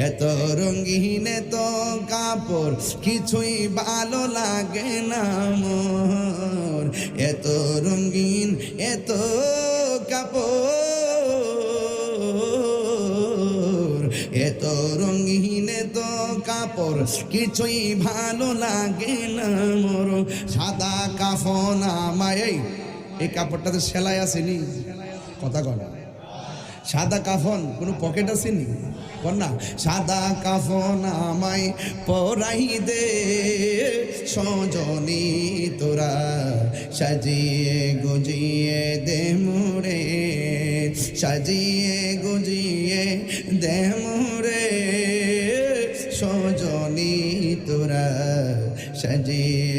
এত রঙিন এত কাপড় কিছুই ভালো লাগে না মোর, এত রঙিন এত কাপড়, এত রঙিন এত কাপড় কিছুই ভালো লাগে না মোর। সাদা কাফন আমায়, এই কাপড়টাতে সেলাই আসেনি, কথা কর। সাদা কাফন কোনো পকেট আসেনি, কর না। সাদা কাফন আমায় পরাই দে সজনী তোরা, সাজিয়ে গুজিয়ে দে মোরে, সাজিয়ে গুজিয়ে দে মোরে সজনী তোরা, সাজিয়ে